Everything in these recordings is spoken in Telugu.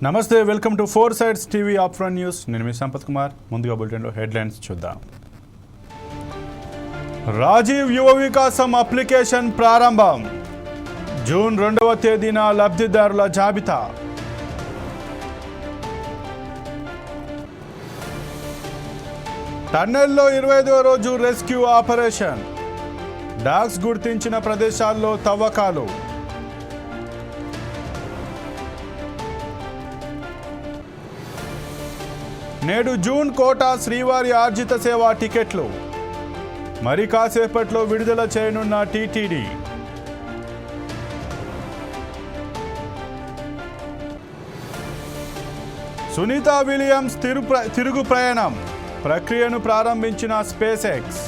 నమస్తే, welcome to four sides TV upfront news. నేను మీ సంపత్ కుమార్. ముందుగా బులెటిన్లో హెడ్లైన్స్ చూద్దాం. రాజీవ్ యువ వికాసం అప్లికేషన్ ప్రారంభం. జూన్ 2వ తేదీన లబ్ధిదారుల జాబితా. టన్నెల్లో 25వ రోజు రెస్క్యూ ఆపరేషన్. డాగ్స్ గుర్తించిన ప్రదేశాల్లో తవ్వకాలు. నేడు జూన్ కోటా శ్రీవారి ఆర్జిత సేవా టికెట్లు మరి కాసేపట్లో విడుదల చేయనున్న టీటీడీ. సునీతా విలియమ్స్ తిరుగు ప్రయాణం ప్రక్రియను ప్రారంభించిన స్పేస్ ఎక్స్.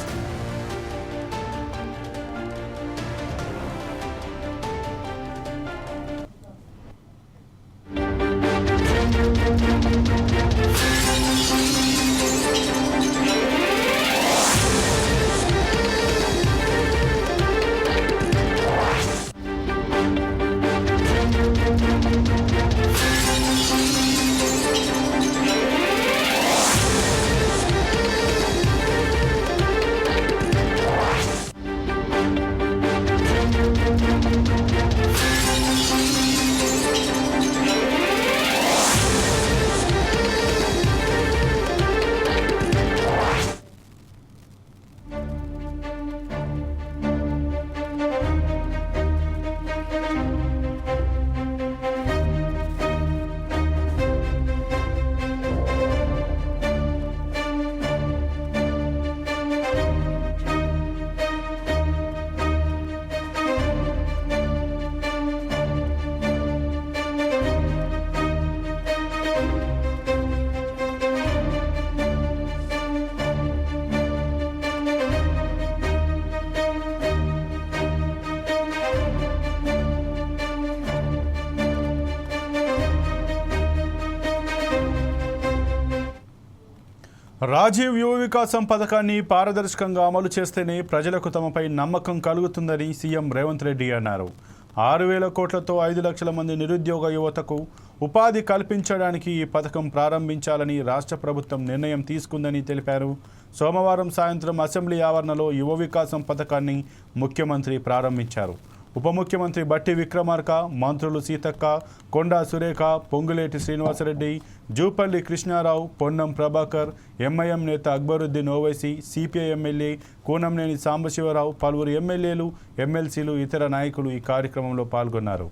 రాజీవ్ యువ వికాసం పథకాన్ని పారదర్శకంగా అమలు చేస్తేనే ప్రజలకు తమపై నమ్మకం కలుగుతుందని సీఎం రేవంత్ రెడ్డి అన్నారు. 6,000 కోట్లతో 5 లక్షల మంది నిరుద్యోగ యువతకు ఉపాధి కల్పించడానికి ఈ పథకం ప్రారంభించాలని రాష్ట్ర ప్రభుత్వం నిర్ణయం తీసుకుందని తెలిపారు. సోమవారం సాయంత్రం అసెంబ్లీ ఆవరణలో యువ వికాసం పథకాన్ని ముఖ్యమంత్రి ప్రారంభించారు. ఉప ముఖ్యమంత్రి బట్టి విక్రమార్క, మంత్రులు సీతక్క, కొండా సురేఖ, పొంగులేటి శ్రీనివాసరెడ్డి, జూపల్లి కృష్ణారావు, పొన్నం ప్రభాకర్, ఎంఐఎం నేత అక్బరుద్దీన్ ఓవైసీ, సిపిఐ ఎమ్మెల్యే కూనంనేని సాంబశివరావు, పలువురు ఎమ్మెల్యేలు, ఎమ్మెల్సీలు, ఇతర నాయకులు ఈ కార్యక్రమంలో పాల్గొన్నారు.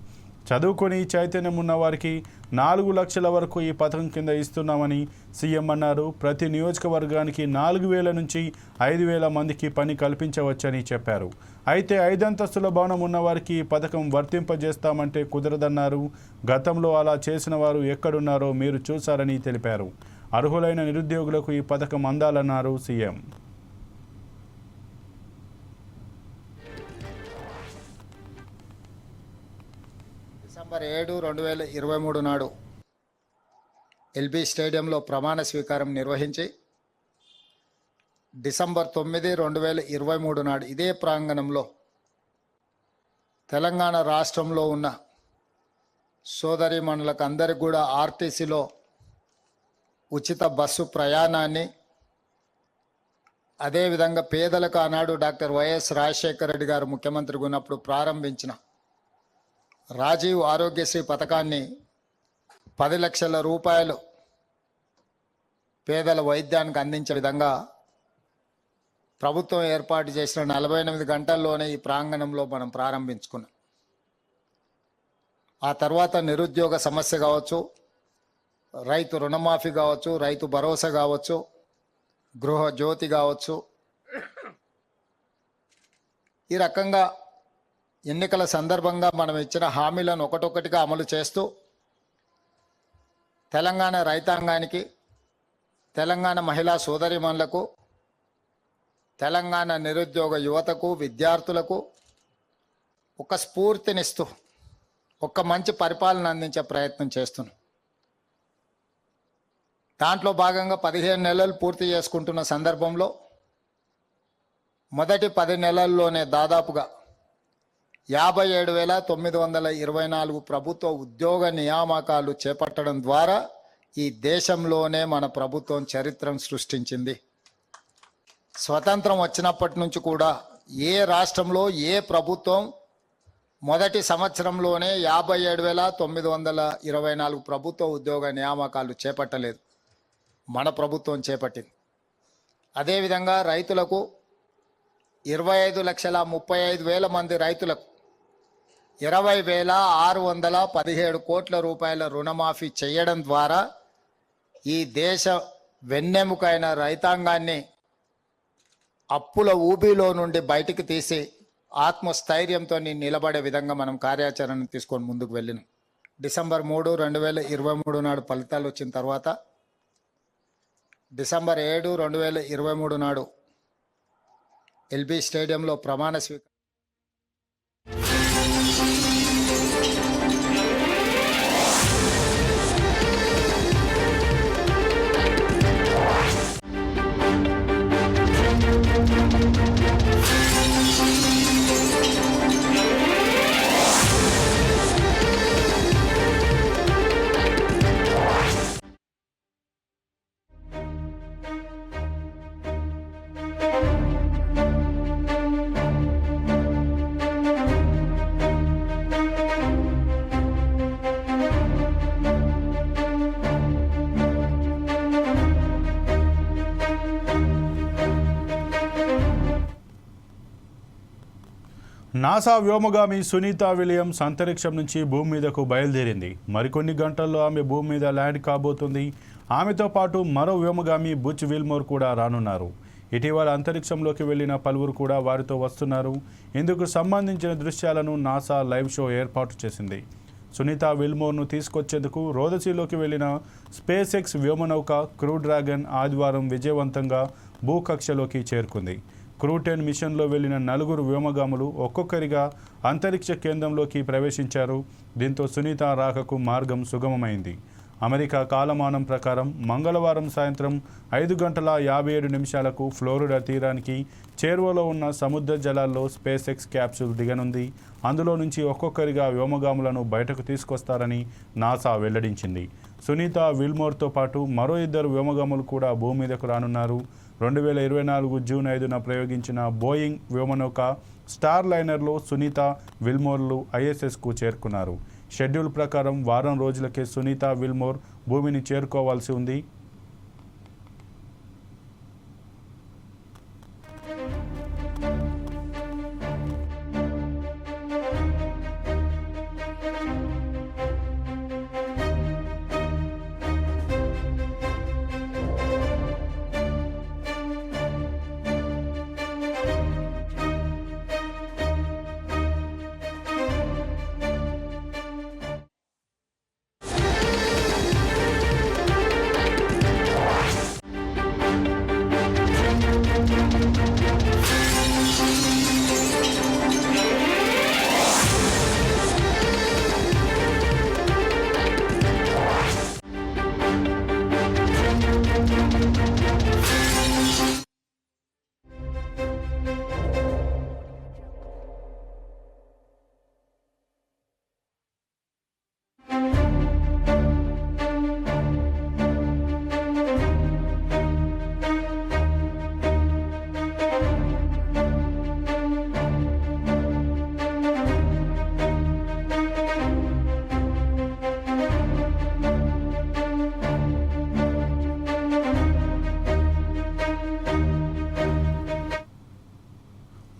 చదువుకొని చైతన్యం ఉన్న వారికి 4 లక్షల వరకు ఈ పథకం కింద ఇస్తున్నామని సీఎం అన్నారు. ప్రతి నియోజకవర్గానికి 4,000 నుంచి 5,000 మందికి పని కల్పించవచ్చని చెప్పారు. అయితే 5 అంతస్తుల భవనం ఉన్నవారికి ఈ పథకం వర్తింపజేస్తామంటే కుదరదన్నారు. గతంలో అలా చేసిన వారు ఎక్కడున్నారో మీరు చూశారని తెలిపారు. అర్హులైన నిరుద్యోగులకు ఈ పథకం అందాలన్నారు సీఎం. డిసెంబర్ 7, 2023 నాడు ఎల్బీ స్టేడియంలో ప్రమాణ స్వీకారం నిర్వహించి డిసెంబర్ 9, 2023 నాడు ఇదే ప్రాంగణంలో తెలంగాణ రాష్ట్రంలో ఉన్న సోదరీమణులకు అందరికి కూడా ఆర్టీసీలో ఉచిత బస్సు ప్రయాణాన్ని, అదేవిధంగా పేదలకు ఆనాడు డాక్టర్ వైఎస్ రాజశేఖర రెడ్డి గారు ముఖ్యమంత్రిగా ఉన్నప్పుడు ప్రారంభించిన రాజీవ్ ఆరోగ్యశ్రీ పథకాన్ని 10 లక్షల రూపాయలు పేదల వైద్యానికి అందించే విధంగా ప్రభుత్వం ఏర్పాటు చేసిన 48 గంటల్లోనే ఈ ప్రాంగణంలో మనం ప్రారంభించుకున్నాం. ఆ తర్వాత నిరుద్యోగ సమస్య కావచ్చు, రైతు రుణమాఫీ కావచ్చు, రైతు భరోసా కావచ్చు, గృహ జ్యోతి కావచ్చు, ఈ రకంగా ఎన్నికల సందర్భంగా మనం ఇచ్చిన హామీలను ఒకటొక్కటిగా అమలు చేస్తూ తెలంగాణ రైతాంగానికి, తెలంగాణ మహిళా సోదరీమణులకు, తెలంగాణ నిరుద్యోగ యువతకు, విద్యార్థులకు ఒక స్ఫూర్తినిస్తూ ఒక మంచి పరిపాలన అందించే ప్రయత్నం చేస్తున్నాం. దాంట్లో భాగంగా 15 నెలలు పూర్తి చేసుకుంటున్న సందర్భంలో మొదటి 10 నెలల్లోనే దాదాపుగా 57,924 ప్రభుత్వ ఉద్యోగ నియామకాలు చేపట్టడం ద్వారా ఈ దేశంలోనే మన ప్రభుత్వం చరిత్రను సృష్టించింది. స్వతంత్రం వచ్చినప్పటి నుంచి కూడా ఏ రాష్ట్రంలో ఏ ప్రభుత్వం మొదటి సంవత్సరంలోనే 57,924 ప్రభుత్వ ఉద్యోగ నియామకాలు చేపట్టలేదు. మన ప్రభుత్వం చేపట్టింది. అదేవిధంగా రైతులకు 25,35,000 మంది రైతులకు 20,617 కోట్ల రూపాయల రుణమాఫీ చేయడం ద్వారా ఈ దేశ వెన్నెముకైన రైతాంగాన్ని అప్పుల ఊబిలో నుండి బయటికి తీసి ఆత్మస్థైర్యంతో నిలబడే విధంగా మనం కార్యాచరణ తీసుకొని ముందుకు వెళ్ళినాం. డిసెంబర్ 3, 2023 నాడు ఫలితాలు వచ్చిన తర్వాత డిసెంబర్ 7, 2023 నాడు ఎల్బీ స్టేడియంలో ప్రమాణ స్వీకారం. నాసా వ్యోమగామి సునీత విలియమ్స్ అంతరిక్షం నుంచి భూమి మీదకు బయలుదేరింది. మరికొన్ని గంటల్లో ఆమె భూమి మీద ల్యాండ్ కాబోతుంది. ఆమెతో పాటు మరో వ్యోమగామి బుచ్ విల్మోర్ కూడా రానున్నారు. ఇటీవల అంతరిక్షంలోకి వెళ్లిన పలువురు కూడా వారితో వస్తున్నారు. ఇందుకు సంబంధించిన దృశ్యాలను నాసా లైవ్ షో ఏర్పాటు చేసింది. సునీత విల్మోర్ను తీసుకొచ్చేందుకు రోదసీలోకి వెళ్లిన స్పేస్ ఎక్స్ వ్యోమనౌక క్రూ డ్రాగన్ ఆదివారం విజయవంతంగా భూకక్షలోకి చేరుకుంది. క్రూ 10 మిషన్లో వెళ్లిన 4 వ్యోమగాములు ఒక్కొక్కరిగా అంతరిక్ష కేంద్రంలోకి ప్రవేశించారు. దీంతో సునీత రాకకు మార్గం సుగమమైంది. అమెరికా కాలమానం ప్రకారం మంగళవారం సాయంత్రం 5:57 ఫ్లోరిడా తీరానికి చేరువలో ఉన్న సముద్ర జలాల్లో స్పేస్ ఎక్స్ క్యాప్సూల్ దిగనుంది. అందులో నుంచి ఒక్కొక్కరిగా వ్యోమగాములను బయటకు తీసుకొస్తారని నాసా వెల్లడించింది. సునీత విల్మోర్తో పాటు మరో 2 వ్యోమగాములు కూడా భూమి మీదకు రానున్నారు. 2024 జూన్ 5న ప్రయోగించిన బోయింగ్ వ్యోమనౌక స్టార్ లైనర్లో సునీత విల్మోర్లు ఐఎస్ఎస్కు చేరుకున్నారు. షెడ్యూల్ ప్రకారం వారం రోజులకే సునీత విల్మోర్ భూమిని చేరుకోవాల్సి ఉంది.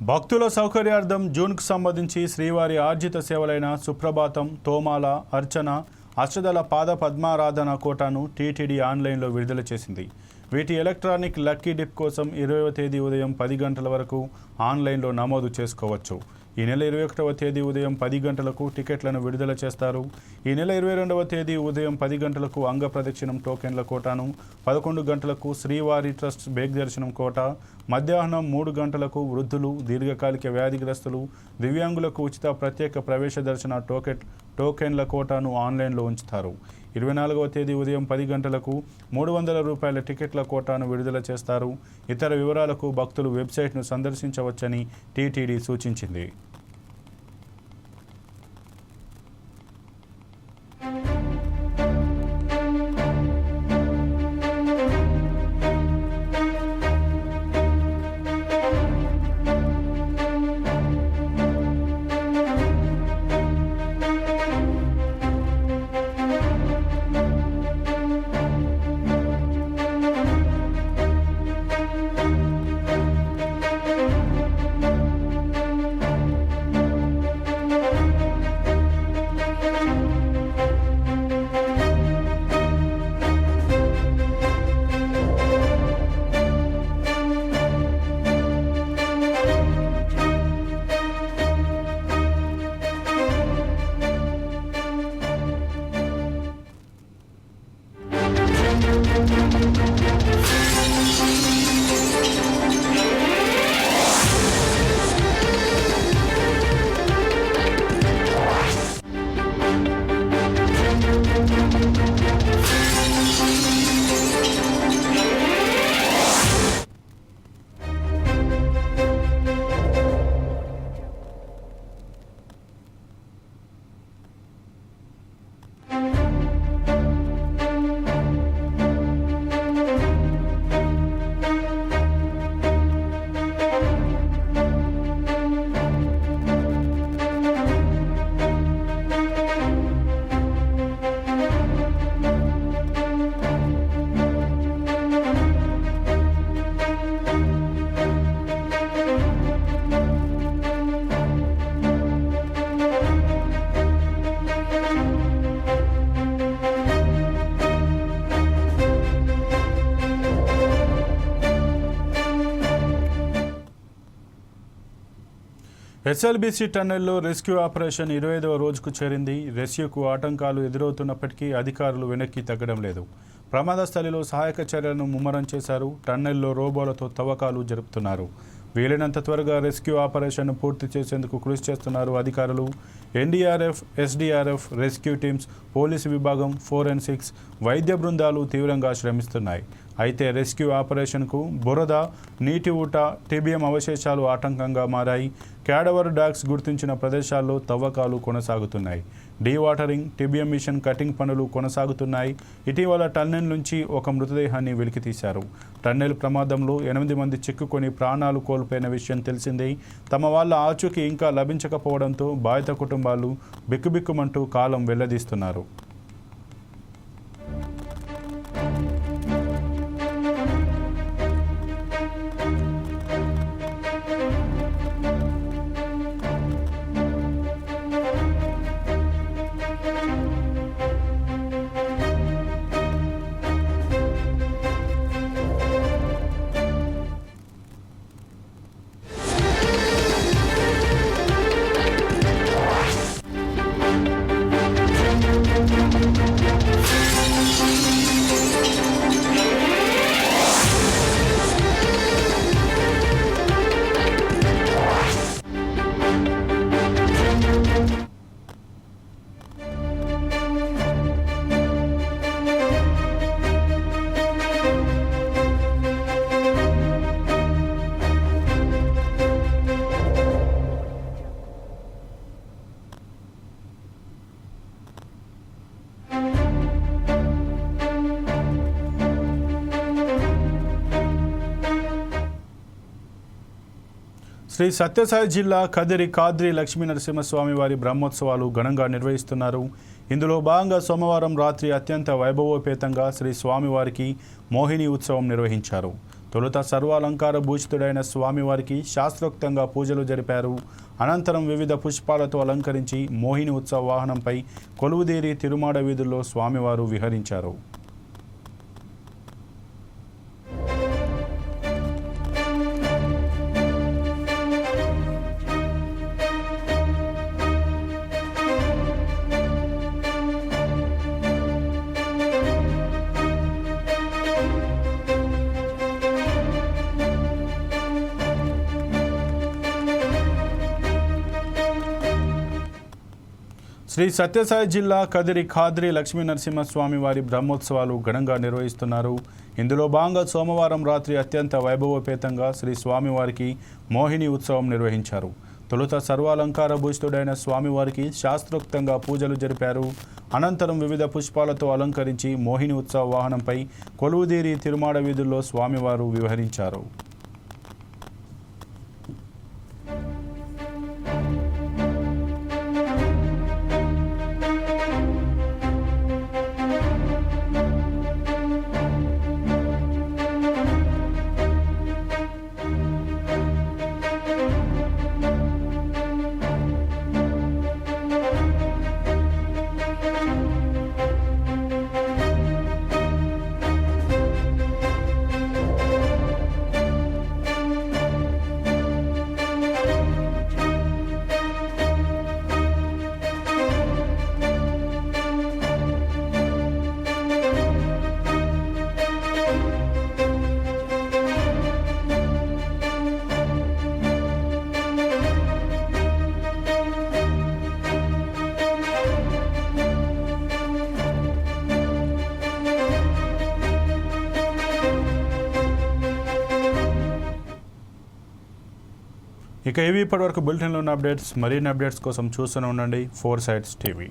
భక్తుల సౌకర్యార్థం జూన్కు సంబంధించి శ్రీవారి ఆర్జిత సేవలైన సుప్రభాతం, తోమాల, అర్చన, అష్టదళ పాద పద్మారాధన కోటాను టీటీడీ ఆన్లైన్లో విడుదల చేసింది. వీటి ఎలక్ట్రానిక్ లక్కీ డిప్ కోసం 20వ తేదీ ఉదయం 10 గంటల వరకు ఆన్లైన్లో నమోదు చేసుకోవచ్చు. ఈ నెల 21వ తేదీ ఉదయం 10 గంటలకు టికెట్లను విడుదల చేస్తారు. ఈ నెల 22వ తేదీ ఉదయం 10 గంటలకు అంగ ప్రదక్షిణం టోకెన్ల కోటాను, 11 గంటలకు శ్రీవారి ట్రస్ట్ బేగ్ దర్శనం కోట, మధ్యాహ్నం 3 గంటలకు వృద్ధులు, దీర్ఘకాలిక వ్యాధిగ్రస్తులు, దివ్యాంగులకు ఉచిత ప్రత్యేక ప్రవేశ దర్శన టోకెన్ల కోటాను ఆన్లైన్లో ఉంచుతారు. 24వ తేదీ ఉదయం 10 గంటలకు 300 రూపాయల టికెట్ల కోటాను విడుదల చేస్తారు. ఇతర వివరాలకు భక్తులు వెబ్సైట్ను సందర్శించవచ్చని టీటీడీ సూచించింది. ఎస్ఎల్బీసీ టన్నెల్లో రెస్క్యూ ఆపరేషన్ 25వ రోజుకు చేరింది. రెస్క్యూకు ఆటంకాలు ఎదురవుతున్నప్పటికీ అధికారులు వెనక్కి తగ్గడం లేదు. ప్రమాద స్థలిలో సహాయక చర్యలను ముమ్మరం చేశారు. టన్నెల్లో రోబోలతో తవ్వకాలు జరుపుతున్నారు. వీలైనంత త్వరగా రెస్క్యూ ఆపరేషన్ పూర్తి చేసేందుకు కృషి చేస్తున్నారు అధికారులు. NDRF, SDRF, rescue teams, police విభాగం, ఫోరెన్సిక్స్, వైద్య బృందాలు తీవ్రంగా శ్రమిస్తున్నాయి. అయితే రెస్క్యూ ఆపరేషన్కు బురద, నీటి ఊట, టీబీఎం అవశేషాలు ఆటంకంగా మారాయి. క్యాడవర్ డాగ్స్ గుర్తించిన ప్రదేశాల్లో తవ్వకాలు కొనసాగుతున్నాయి. డీవాటరింగ్, టీబీఎం మిషన్ కటింగ్ పనులు కొనసాగుతున్నాయి. ఇటీవల టన్నెల్ నుంచి ఒక మృతదేహాన్ని వెలికితీశారు. టన్నెల్ ప్రమాదంలో 8 మంది చిక్కుకొని ప్రాణాలు కోల్పోయిన విషయం తెలిసిందే. తమ వాళ్ళ ఆచూకీ ఇంకా లభించకపోవడంతో బాధిత కుటుంబాలు బిక్కుబిక్కుమంటూ కాలం వెల్లదీస్తున్నారు. శ్రీ సత్యసాయి జిల్లా కదిరి కాద్రి లక్ష్మీ నరసింహస్వామి వారి బ్రహ్మోత్సవాలు ఘనంగా నిర్వహిస్తున్నారు. ఇందులో భాగంగా సోమవారం రాత్రి అత్యంత వైభవోపేతంగా శ్రీ స్వామివారికి మోహిని ఉత్సవం నిర్వహించారు. తొలుత సర్వాలంకార భూషితుడైన స్వామివారికి శాస్త్రోక్తంగా పూజలు జరిపారు. అనంతరం వివిధ పుష్పాలతో అలంకరించి మోహిని ఉత్సవ వాహనంపై కొలువుదీరి తిరుమాడ వీధుల్లో స్వామివారు విహరించారు. శ్రీ సత్యసాయి జిల్లా కదిరి ఖాద్రి లక్ష్మీ నరసింహస్వామి వారి బ్రహ్మోత్సవాలు ఘనంగా నిర్వహిస్తున్నారు. ఇందులో భాగంగా సోమవారం రాత్రి అత్యంత వైభవోపేతంగా శ్రీ స్వామివారికి మోహిని ఉత్సవం నిర్వహించారు. తొలుత సర్వాలంకార భూషితుడైన స్వామివారికి శాస్త్రోక్తంగా పూజలు జరిపారు. అనంతరం వివిధ పుష్పాలతో అలంకరించి మోహిని ఉత్సవ వాహనంపై కొలువుదీరి తిరుమాడ వీధుల్లో స్వామివారు విహరించారు. ఇక ఇవి ఇప్పటివరకు బులెటిన్లో ఉన్న అప్డేట్స్. మరిన్ని అప్డేట్స్ కోసం చూస్తూనే ఉండండి 4 Sides TV.